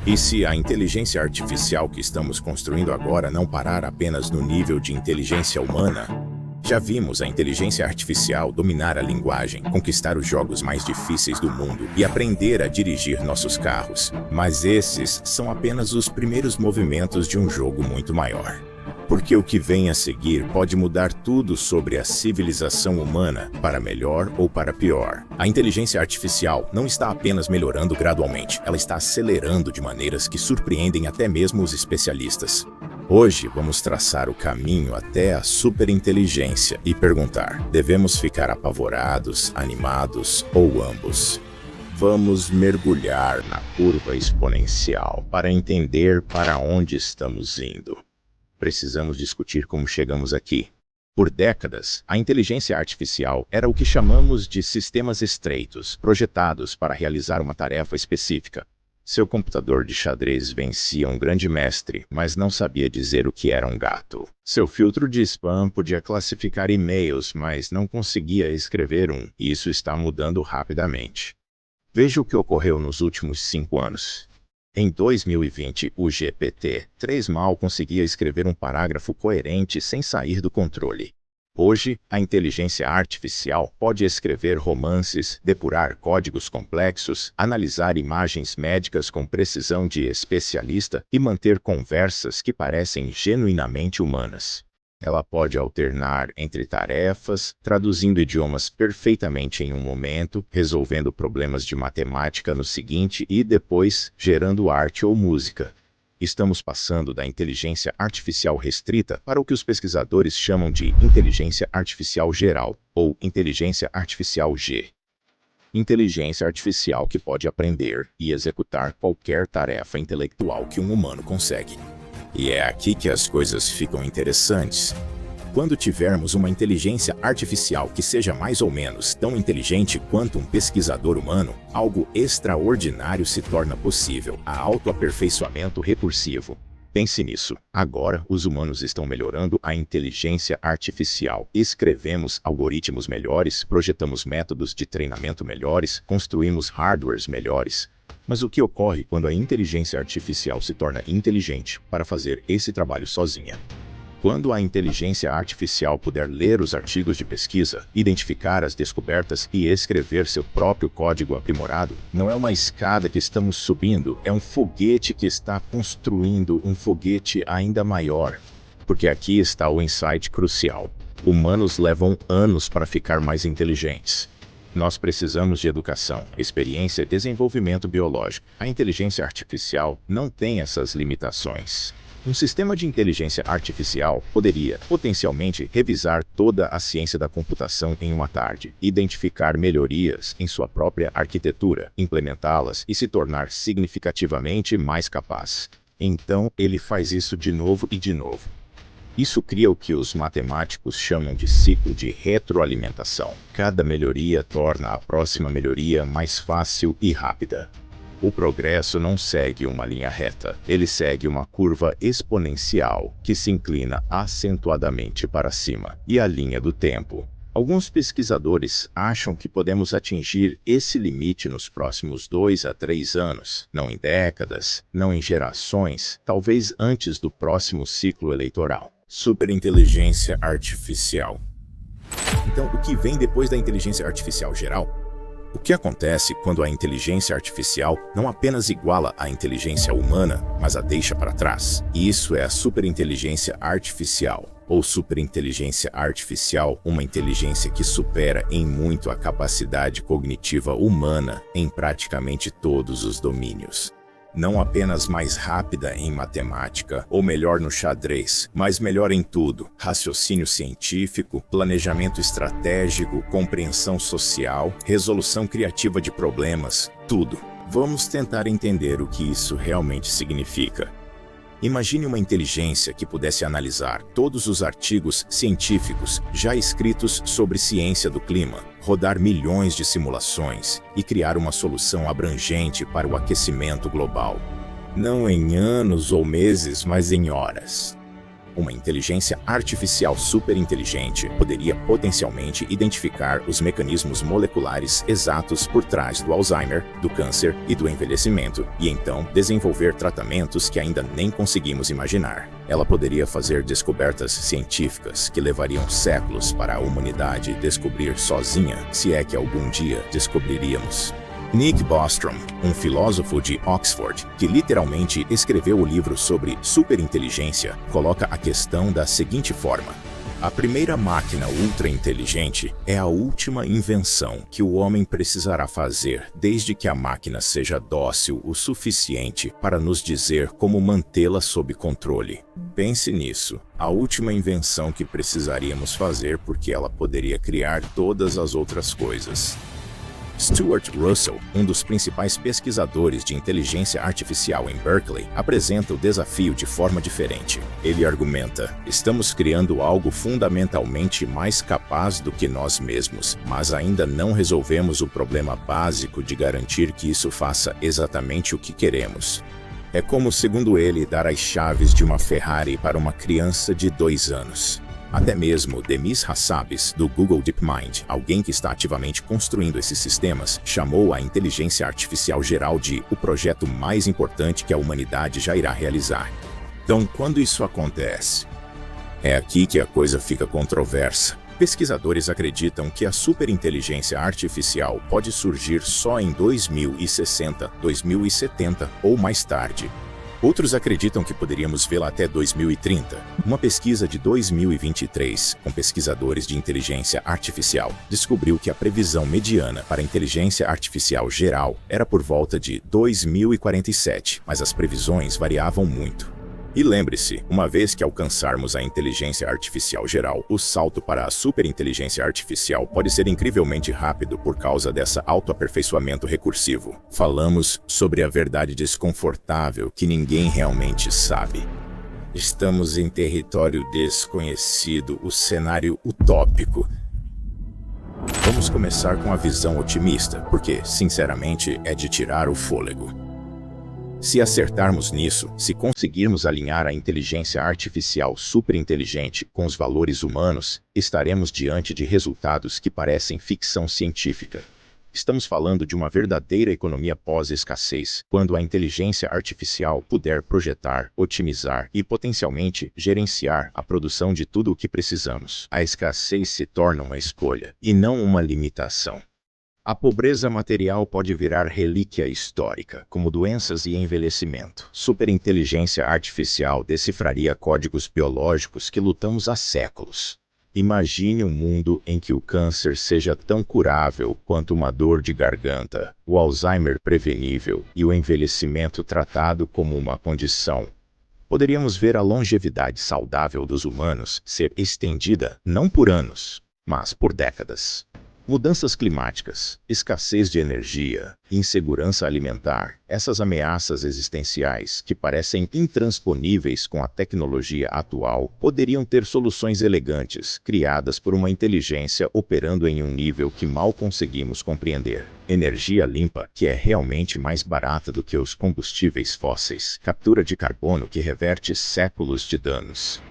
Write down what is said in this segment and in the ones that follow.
E se a inteligência artificial que estamos construindo agora não parar apenas no nível de inteligência humana? Já vimos a inteligência artificial dominar a linguagem, conquistar os jogos mais difíceis do mundo e aprender a dirigir nossos carros. Mas esses são apenas os primeiros movimentos de um jogo muito maior. Porque o que vem a seguir pode mudar tudo sobre a civilização humana, para melhor ou para pior. A inteligência artificial não está apenas melhorando gradualmente, ela está acelerando de maneiras que surpreendem até mesmo os especialistas. Hoje vamos traçar o caminho até a superinteligência e perguntar: devemos ficar apavorados, animados ou ambos? Vamos mergulhar na curva exponencial para entender para onde estamos indo. Precisamos discutir como chegamos aqui. Por décadas, a inteligência artificial era o que chamamos de sistemas estreitos, projetados para realizar uma tarefa específica. Seu computador de xadrez vencia um grande mestre, mas não sabia dizer o que era um gato. Seu filtro de spam podia classificar e-mails, mas não conseguia escrever um. E isso está mudando rapidamente. Veja o que ocorreu nos últimos 5 anos. Em 2020, o GPT-3 mal conseguia escrever um parágrafo coerente sem sair do controle. Hoje, a inteligência artificial pode escrever romances, depurar códigos complexos, analisar imagens médicas com precisão de especialista e manter conversas que parecem genuinamente humanas. Ela pode alternar entre tarefas, traduzindo idiomas perfeitamente em um momento, resolvendo problemas de matemática no seguinte e depois gerando arte ou música. Estamos passando da inteligência artificial restrita para o que os pesquisadores chamam de inteligência artificial geral, ou inteligência artificial G. Inteligência artificial que pode aprender e executar qualquer tarefa intelectual que um humano consegue. E é aqui que as coisas ficam interessantes. Quando tivermos uma inteligência artificial que seja mais ou menos tão inteligente quanto um pesquisador humano, algo extraordinário se torna possível: a autoaperfeiçoamento recursivo. Pense nisso. Agora, os humanos estão melhorando a inteligência artificial. Escrevemos algoritmos melhores, projetamos métodos de treinamento melhores, construímos hardwares melhores. Mas o que ocorre quando a inteligência artificial se torna inteligente para fazer esse trabalho sozinha? Quando a inteligência artificial puder ler os artigos de pesquisa, identificar as descobertas e escrever seu próprio código aprimorado, não é uma escada que estamos subindo, é um foguete que está construindo um foguete ainda maior. Porque aqui está o insight crucial. Humanos levam anos para ficar mais inteligentes. Nós precisamos de educação, experiência e desenvolvimento biológico. A inteligência artificial não tem essas limitações. Um sistema de inteligência artificial poderia, potencialmente, revisar toda a ciência da computação em uma tarde, identificar melhorias em sua própria arquitetura, implementá-las e se tornar significativamente mais capaz. Então, ele faz isso de novo e de novo. Isso cria o que os matemáticos chamam de ciclo de retroalimentação. Cada melhoria torna a próxima melhoria mais fácil e rápida. O progresso não segue uma linha reta, ele segue uma curva exponencial que se inclina acentuadamente para cima. E a linha do tempo. Alguns pesquisadores acham que podemos atingir esse limite nos próximos 2 a 3 anos, não em décadas, não em gerações, talvez antes do próximo ciclo eleitoral. Superinteligência artificial. Então, o que vem depois da inteligência artificial geral? O que acontece quando a inteligência artificial não apenas iguala a inteligência humana, mas a deixa para trás? E isso é a superinteligência artificial, ou superinteligência artificial, uma inteligência que supera em muito a capacidade cognitiva humana em praticamente todos os domínios. Não apenas mais rápida em matemática, ou melhor no xadrez, mas melhor em tudo: raciocínio científico, planejamento estratégico, compreensão social, resolução criativa de problemas, tudo. Vamos tentar entender o que isso realmente significa. Imagine uma inteligência que pudesse analisar todos os artigos científicos já escritos sobre ciência do clima, rodar milhões de simulações e criar uma solução abrangente para o aquecimento global. Não em anos ou meses, mas em horas. Uma inteligência artificial superinteligente poderia potencialmente identificar os mecanismos moleculares exatos por trás do Alzheimer, do câncer e do envelhecimento, e então desenvolver tratamentos que ainda nem conseguimos imaginar. Ela poderia fazer descobertas científicas que levariam séculos para a humanidade descobrir sozinha, se é que algum dia descobriríamos. Nick Bostrom, um filósofo de Oxford, que literalmente escreveu o livro sobre superinteligência, coloca a questão da seguinte forma: a primeira máquina ultra-inteligente é a última invenção que o homem precisará fazer desde que a máquina seja dócil o suficiente para nos dizer como mantê-la sob controle. Pense nisso, a última invenção que precisaríamos fazer porque ela poderia criar todas as outras coisas. Stuart Russell, um dos principais pesquisadores de inteligência artificial em Berkeley, apresenta o desafio de forma diferente. Ele argumenta: estamos criando algo fundamentalmente mais capaz do que nós mesmos, mas ainda não resolvemos o problema básico de garantir que isso faça exatamente o que queremos. É como, segundo ele, dar as chaves de uma Ferrari para uma criança de 2 anos. Até mesmo Demis Hassabis, do Google DeepMind, alguém que está ativamente construindo esses sistemas, chamou a inteligência artificial geral de o projeto mais importante que a humanidade já irá realizar. Então, quando isso acontece? É aqui que a coisa fica controversa. Pesquisadores acreditam que a superinteligência artificial pode surgir só em 2060, 2070 ou mais tarde. Outros acreditam que poderíamos vê-la até 2030. Uma pesquisa de 2023, com pesquisadores de inteligência artificial, descobriu que a previsão mediana para a inteligência artificial geral era por volta de 2047, mas as previsões variavam muito. E lembre-se, uma vez que alcançarmos a inteligência artificial geral, o salto para a superinteligência artificial pode ser incrivelmente rápido por causa dessa autoaperfeiçoamento recursivo. Falamos sobre a verdade desconfortável que ninguém realmente sabe. Estamos em território desconhecido, o cenário utópico. Vamos começar com a visão otimista, porque, sinceramente, é de tirar o fôlego. Se acertarmos nisso, se conseguirmos alinhar a inteligência artificial superinteligente com os valores humanos, estaremos diante de resultados que parecem ficção científica. Estamos falando de uma verdadeira economia pós-escassez, quando a inteligência artificial puder projetar, otimizar e potencialmente gerenciar a produção de tudo o que precisamos. A escassez se torna uma escolha, e não uma limitação. A pobreza material pode virar relíquia histórica, como doenças e envelhecimento. Superinteligência artificial decifraria códigos biológicos que lutamos há séculos. Imagine um mundo em que o câncer seja tão curável quanto uma dor de garganta, o Alzheimer prevenível e o envelhecimento tratado como uma condição. Poderíamos ver a longevidade saudável dos humanos ser estendida não por anos, mas por décadas. Mudanças climáticas, escassez de energia, insegurança alimentar, essas ameaças existenciais que parecem intransponíveis com a tecnologia atual, poderiam ter soluções elegantes, criadas por uma inteligência operando em um nível que mal conseguimos compreender. Energia limpa, que é realmente mais barata do que os combustíveis fósseis. Captura de carbono que reverte séculos de danos.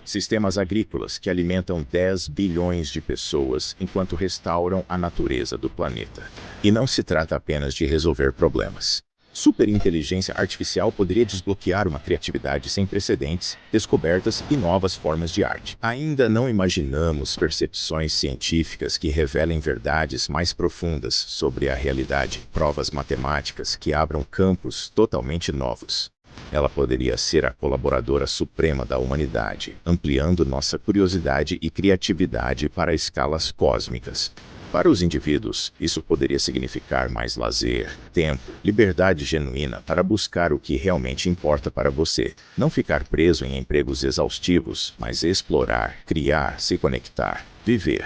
Sistemas agrícolas que alimentam 10 bilhões de pessoas enquanto restauram a natureza do planeta. E não se trata apenas de resolver problemas. Superinteligência artificial poderia desbloquear uma criatividade sem precedentes, descobertas e novas formas de arte. Ainda não imaginamos percepções científicas que revelem verdades mais profundas sobre a realidade, provas matemáticas que abram campos totalmente novos. Ela poderia ser a colaboradora suprema da humanidade, ampliando nossa curiosidade e criatividade para escalas cósmicas. Para os indivíduos, isso poderia significar mais lazer, tempo, liberdade genuína para buscar o que realmente importa para você. Não ficar preso em empregos exaustivos, mas explorar, criar, se conectar, viver.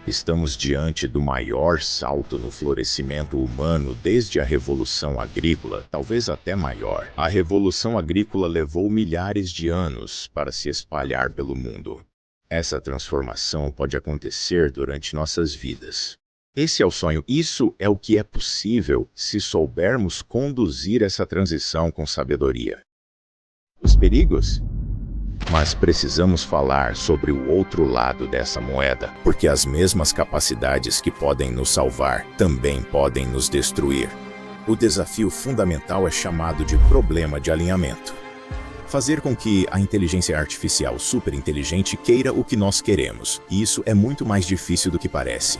Estamos diante do maior salto no florescimento humano desde a Revolução Agrícola, talvez até maior. A Revolução Agrícola levou milhares de anos para se espalhar pelo mundo. Essa transformação pode acontecer durante nossas vidas. Esse é o sonho. Isso é o que é possível se soubermos conduzir essa transição com sabedoria. Os perigos? Mas precisamos falar sobre o outro lado dessa moeda, porque as mesmas capacidades que podem nos salvar também podem nos destruir. O desafio fundamental é chamado de problema de alinhamento. Fazer com que a inteligência artificial superinteligente queira o que nós queremos, e isso é muito mais difícil do que parece.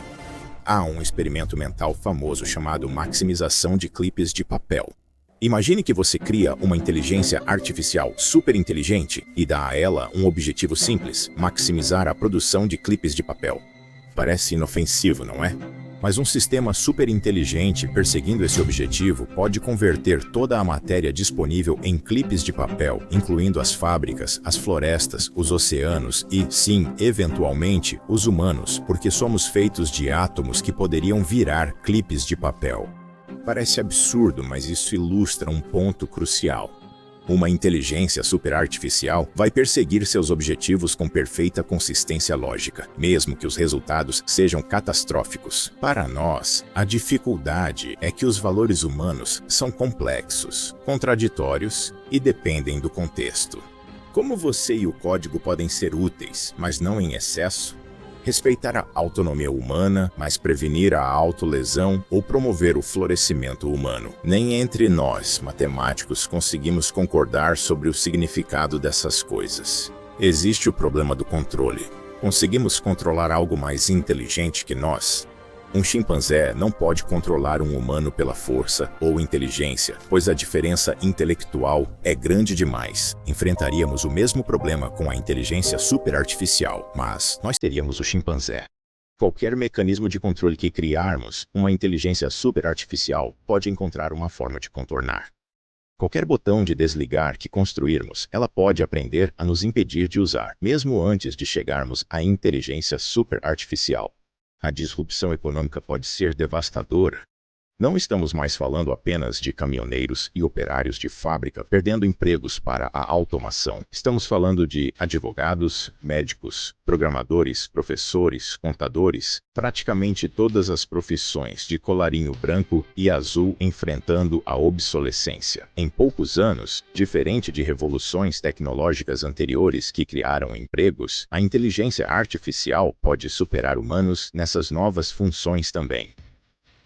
Há um experimento mental famoso chamado maximização de clipes de papel. Imagine que você cria uma inteligência artificial superinteligente e dá a ela um objetivo simples: maximizar a produção de clipes de papel. Parece inofensivo, não é? Mas um sistema superinteligente perseguindo esse objetivo pode converter toda a matéria disponível em clipes de papel, incluindo as fábricas, as florestas, os oceanos e, sim, eventualmente, os humanos, porque somos feitos de átomos que poderiam virar clipes de papel. Parece absurdo, mas isso ilustra um ponto crucial. Uma inteligência superartificial vai perseguir seus objetivos com perfeita consistência lógica, mesmo que os resultados sejam catastróficos. Para nós, a dificuldade é que os valores humanos são complexos, contraditórios e dependem do contexto. Como você e o código podem ser úteis, mas não em excesso? Respeitar a autonomia humana, mas prevenir a autolesão ou promover o florescimento humano. Nem entre nós, matemáticos, conseguimos concordar sobre o significado dessas coisas. Existe o problema do controle. Conseguimos controlar algo mais inteligente que nós? Um chimpanzé não pode controlar um humano pela força ou inteligência, pois a diferença intelectual é grande demais. Enfrentaríamos o mesmo problema com a inteligência superartificial, mas nós teríamos o chimpanzé. Qualquer mecanismo de controle que criarmos, uma inteligência superartificial pode encontrar uma forma de contornar. Qualquer botão de desligar que construirmos, ela pode aprender a nos impedir de usar, mesmo antes de chegarmos à inteligência superartificial. A disrupção econômica pode ser devastadora. Não estamos mais falando apenas de caminhoneiros e operários de fábrica perdendo empregos para a automação. Estamos falando de advogados, médicos, programadores, professores, contadores, praticamente todas as profissões de colarinho branco e azul enfrentando a obsolescência. Em poucos anos, diferente de revoluções tecnológicas anteriores que criaram empregos, a inteligência artificial pode superar humanos nessas novas funções também.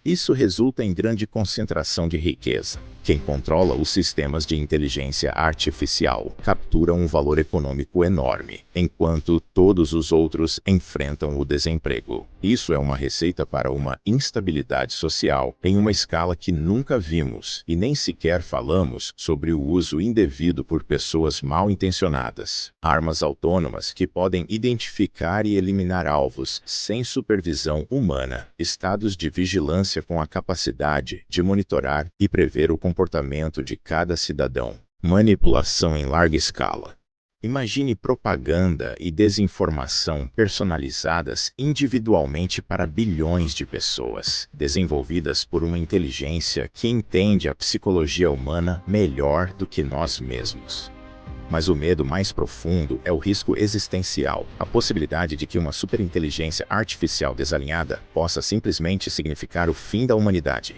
Isso resulta em grande concentração de riqueza. Quem controla os sistemas de inteligência artificial captura um valor econômico enorme, enquanto todos os outros enfrentam o desemprego. Isso é uma receita para uma instabilidade social em uma escala que nunca vimos, e nem sequer falamos sobre o uso indevido por pessoas mal intencionadas. Armas autônomas que podem identificar e eliminar alvos sem supervisão humana, estados de vigilância com a capacidade de monitorar e prever o comportamento de cada cidadão. Manipulação em larga escala. Imagine propaganda e desinformação personalizadas individualmente para bilhões de pessoas, desenvolvidas por uma inteligência que entende a psicologia humana melhor do que nós mesmos. Mas o medo mais profundo é o risco existencial, a possibilidade de que uma superinteligência artificial desalinhada possa simplesmente significar o fim da humanidade.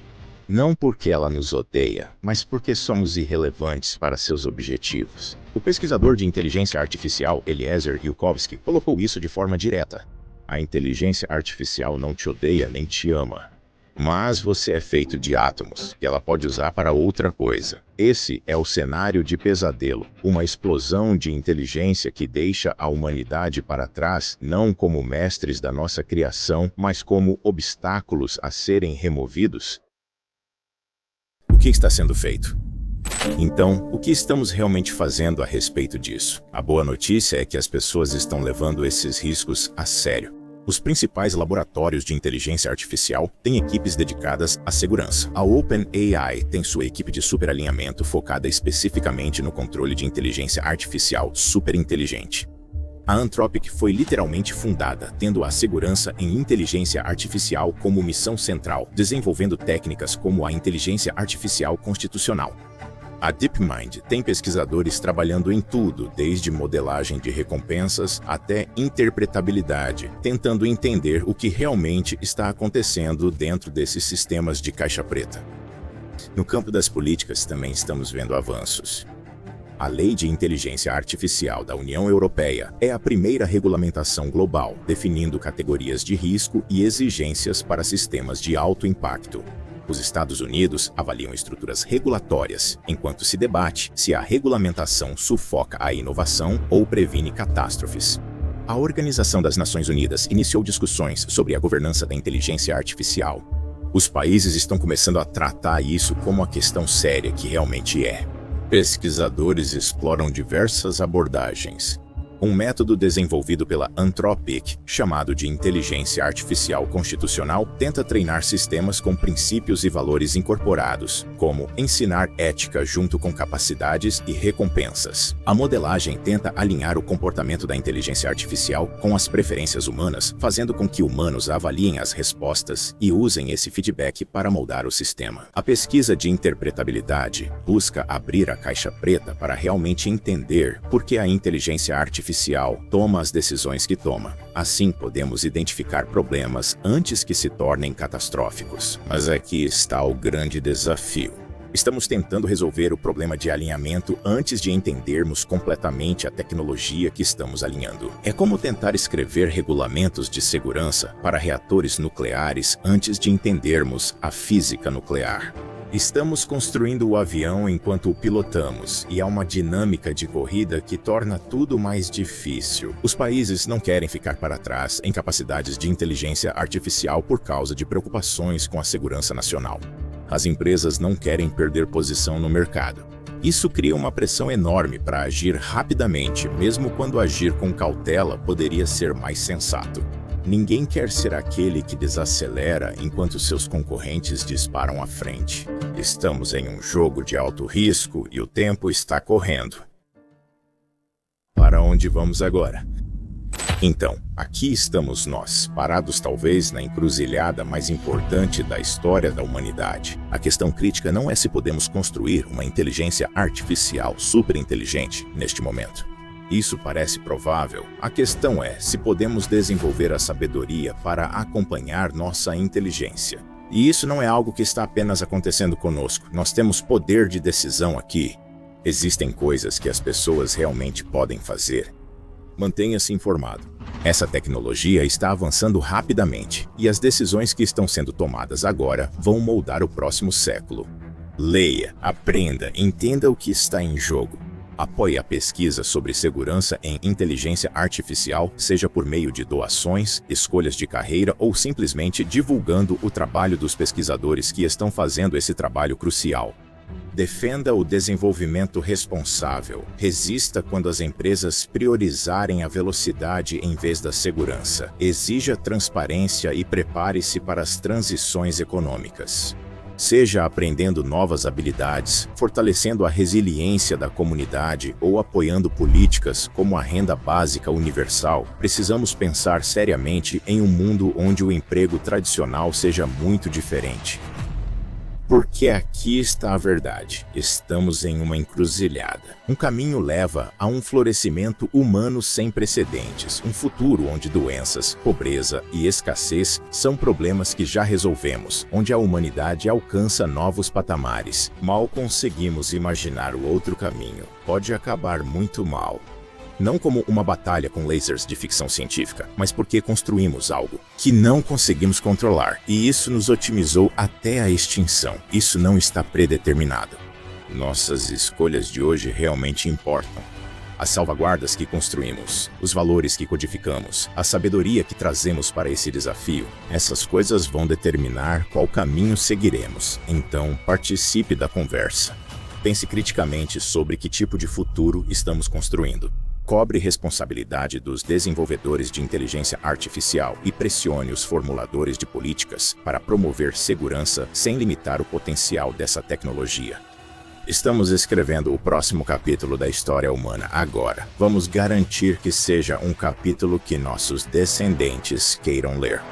Não porque ela nos odeia, mas porque somos irrelevantes para seus objetivos. O pesquisador de inteligência artificial Eliezer Yudkowsky colocou isso de forma direta. A inteligência artificial não te odeia nem te ama. Mas você é feito de átomos, que ela pode usar para outra coisa. Esse é o cenário de pesadelo, uma explosão de inteligência que deixa a humanidade para trás, não como mestres da nossa criação, mas como obstáculos a serem removidos. O que está sendo feito? Então, o que estamos realmente fazendo a respeito disso? A boa notícia é que as pessoas estão levando esses riscos a sério. Os principais laboratórios de inteligência artificial têm equipes dedicadas à segurança. A OpenAI tem sua equipe de superalinhamento focada especificamente no controle de inteligência artificial superinteligente. A Anthropic foi literalmente fundada, tendo a segurança em inteligência artificial como missão central, desenvolvendo técnicas como a inteligência artificial constitucional. A DeepMind tem pesquisadores trabalhando em tudo, desde modelagem de recompensas até interpretabilidade, tentando entender o que realmente está acontecendo dentro desses sistemas de caixa preta. No campo das políticas também estamos vendo avanços. A Lei de Inteligência Artificial da União Europeia é a primeira regulamentação global, definindo categorias de risco e exigências para sistemas de alto impacto. Os Estados Unidos avaliam estruturas regulatórias, enquanto se debate se a regulamentação sufoca a inovação ou previne catástrofes. A Organização das Nações Unidas iniciou discussões sobre a governança da inteligência artificial. Os países estão começando a tratar isso como a questão séria que realmente é. Pesquisadores exploram diversas abordagens. Um método desenvolvido pela Anthropic, chamado de inteligência artificial constitucional, tenta treinar sistemas com princípios e valores incorporados, como ensinar ética junto com capacidades e recompensas. A modelagem tenta alinhar o comportamento da inteligência artificial com as preferências humanas, fazendo com que humanos avaliem as respostas e usem esse feedback para moldar o sistema. A pesquisa de interpretabilidade busca abrir a caixa preta para realmente entender por que a inteligência artificial toma as decisões que toma. Assim, podemos identificar problemas antes que se tornem catastróficos. Mas aqui está o grande desafio. Estamos tentando resolver o problema de alinhamento antes de entendermos completamente a tecnologia que estamos alinhando. É como tentar escrever regulamentos de segurança para reatores nucleares antes de entendermos a física nuclear. Estamos construindo o avião enquanto o pilotamos, e há uma dinâmica de corrida que torna tudo mais difícil. Os países não querem ficar para trás em capacidades de inteligência artificial por causa de preocupações com a segurança nacional. As empresas não querem perder posição no mercado. Isso cria uma pressão enorme para agir rapidamente, mesmo quando agir com cautela poderia ser mais sensato. Ninguém quer ser aquele que desacelera enquanto seus concorrentes disparam à frente. Estamos em um jogo de alto risco e o tempo está correndo. Para onde vamos agora? Então, aqui estamos nós, parados talvez na encruzilhada mais importante da história da humanidade. A questão crítica não é se podemos construir uma inteligência artificial superinteligente neste momento. Isso parece provável. A questão é se podemos desenvolver a sabedoria para acompanhar nossa inteligência. E isso não é algo que está apenas acontecendo conosco. Nós temos poder de decisão aqui. Existem coisas que as pessoas realmente podem fazer. Mantenha-se informado. Essa tecnologia está avançando rapidamente, e as decisões que estão sendo tomadas agora vão moldar o próximo século. Leia, aprenda, entenda o que está em jogo. Apoie a pesquisa sobre segurança em inteligência artificial, seja por meio de doações, escolhas de carreira ou simplesmente divulgando o trabalho dos pesquisadores que estão fazendo esse trabalho crucial. Defenda o desenvolvimento responsável. Resista quando as empresas priorizarem a velocidade em vez da segurança. Exija transparência e prepare-se para as transições econômicas. Seja aprendendo novas habilidades, fortalecendo a resiliência da comunidade ou apoiando políticas como a renda básica universal, precisamos pensar seriamente em um mundo onde o emprego tradicional seja muito diferente. Porque aqui está a verdade. Estamos em uma encruzilhada. Um caminho leva a um florescimento humano sem precedentes, um futuro onde doenças, pobreza e escassez são problemas que já resolvemos, onde a humanidade alcança novos patamares. Mal conseguimos imaginar o outro caminho. Pode acabar muito mal. Não como uma batalha com lasers de ficção científica, mas porque construímos algo que não conseguimos controlar, e isso nos otimizou até a extinção. Isso não está predeterminado. Nossas escolhas de hoje realmente importam. As salvaguardas que construímos, os valores que codificamos, a sabedoria que trazemos para esse desafio, essas coisas vão determinar qual caminho seguiremos. Então, participe da conversa. Pense criticamente sobre que tipo de futuro estamos construindo. Cobre responsabilidade dos desenvolvedores de inteligência artificial e pressione os formuladores de políticas para promover segurança sem limitar o potencial dessa tecnologia. Estamos escrevendo o próximo capítulo da história humana agora. Vamos garantir que seja um capítulo que nossos descendentes queiram ler.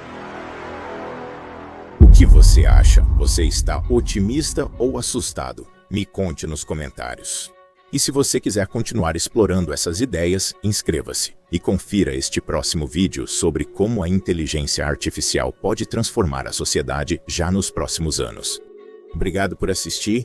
O que você acha? Você está otimista ou assustado? Me conte nos comentários. E se você quiser continuar explorando essas ideias, inscreva-se e confira este próximo vídeo sobre como a inteligência artificial pode transformar a sociedade já nos próximos anos. Obrigado por assistir